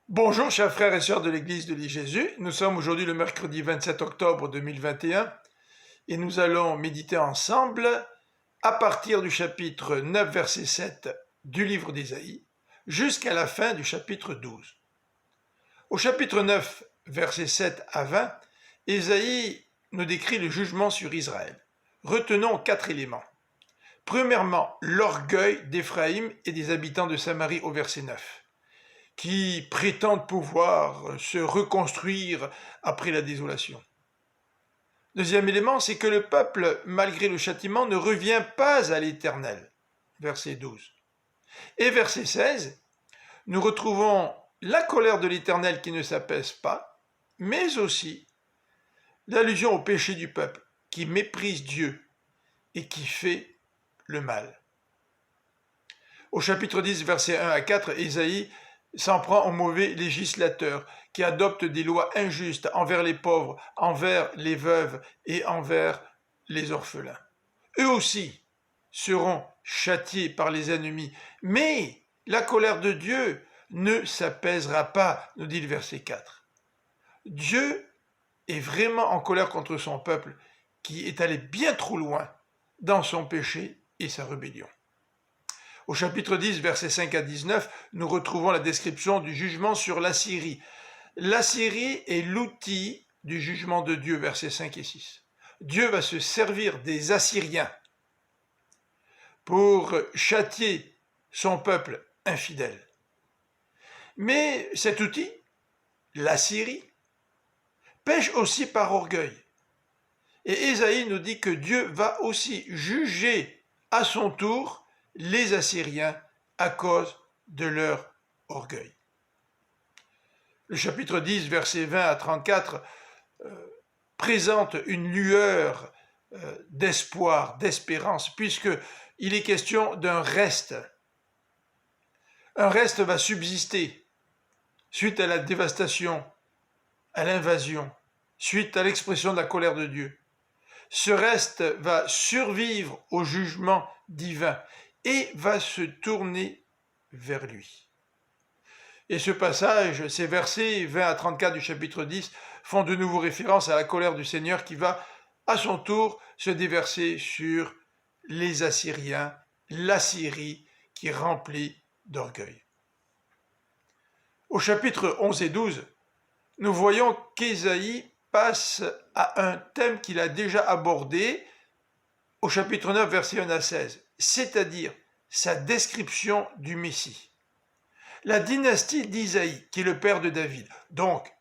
Bonjour chers frères et sœurs de l'église de l'I-Jésus, nous sommes aujourd'hui le mercredi 27 octobre 2021 et nous allons méditer ensemble à partir du chapitre 9 verset 7 du livre d'Ésaïe jusqu'à la fin du chapitre 12. Au chapitre 9 verset 7 à 20, Ésaïe nous décrit le jugement sur Israël. Retenons 4 éléments. Premièrement, l'orgueil d'Éphraïm et des habitants de Samarie au verset 9. Qui prétendent pouvoir se reconstruire après la désolation. Deuxième élément, c'est que le peuple, malgré le châtiment, ne revient pas à l'Éternel. Verset 12. Et verset 16, nous retrouvons la colère de l'Éternel qui ne s'apaise pas, mais aussi l'allusion au péché du peuple, qui méprise Dieu et qui fait le mal. Au chapitre 10, versets 1 à 4, Ésaïe s'en prend au mauvais législateur qui adopte des lois injustes envers les pauvres, envers les veuves et envers les orphelins. Eux aussi seront châtiés par les ennemis, mais la colère de Dieu ne s'apaisera pas, nous dit le verset 4. Dieu est vraiment en colère contre son peuple qui est allé bien trop loin dans son péché et sa rébellion. Au chapitre 10, versets 5 à 19, nous retrouvons la description du jugement sur l'Assyrie. L'Assyrie est l'outil du jugement de Dieu, versets 5 et 6. Dieu va se servir des Assyriens pour châtier son peuple infidèle. Mais cet outil, l'Assyrie, pêche aussi par orgueil. Et Ésaïe nous dit que Dieu va aussi juger à son tour les Assyriens à cause de leur orgueil. Le chapitre 10, versets 20 à 34, présente une lueur d'espoir, d'espérance, puisqu'il est question d'un reste. Un reste va subsister suite à la dévastation, à l'invasion, suite à l'expression de la colère de Dieu. Ce reste va survivre au jugement divin et va se tourner vers lui. Et ce passage, ces versets 20 à 34 du chapitre 10, font de nouveau référence à la colère du Seigneur qui va, à son tour, se déverser sur les Assyriens, l'Assyrie qui est remplie d'orgueil. Au chapitre 11 et 12, nous voyons qu'Ésaïe passe à un thème qu'il a déjà abordé au chapitre 9, versets 1 à 16, c'est-à-dire sa description du Messie. La dynastie d'Isaïe, qui est le père de David. Donc,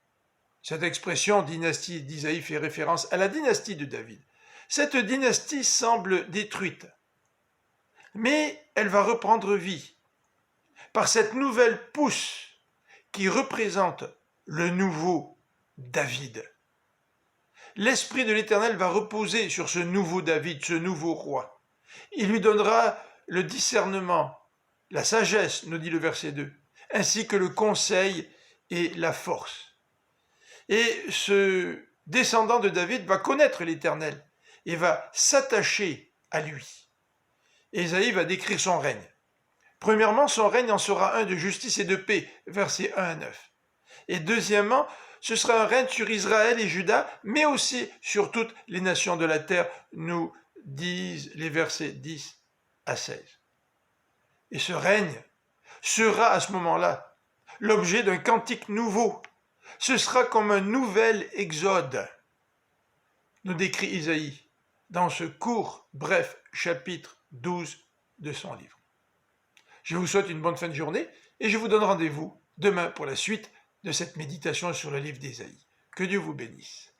cette expression dynastie d'Isaïe fait référence à la dynastie de David. Cette dynastie semble détruite, mais elle va reprendre vie par cette nouvelle pousse qui représente le nouveau David. L'Esprit de l'Éternel va reposer sur ce nouveau David, ce nouveau roi. Il lui donnera le discernement, la sagesse, nous dit le verset 2, ainsi que le conseil et la force. Et ce descendant de David va connaître l'Éternel et va s'attacher à lui. Ésaïe va décrire son règne. Premièrement, son règne en sera un de justice et de paix, versets 1 à 9. Et deuxièmement, ce sera un règne sur Israël et Juda, mais aussi sur toutes les nations de la terre, nous disent les versets 10 à 16. Et ce règne sera à ce moment-là l'objet d'un cantique nouveau. Ce sera comme un nouvel exode, nous décrit Isaïe dans ce court, bref chapitre 12 de son livre. Je vous souhaite une bonne fin de journée et je vous donne rendez-vous demain pour la suite de cette méditation sur le livre d'Ésaïe. Que Dieu vous bénisse.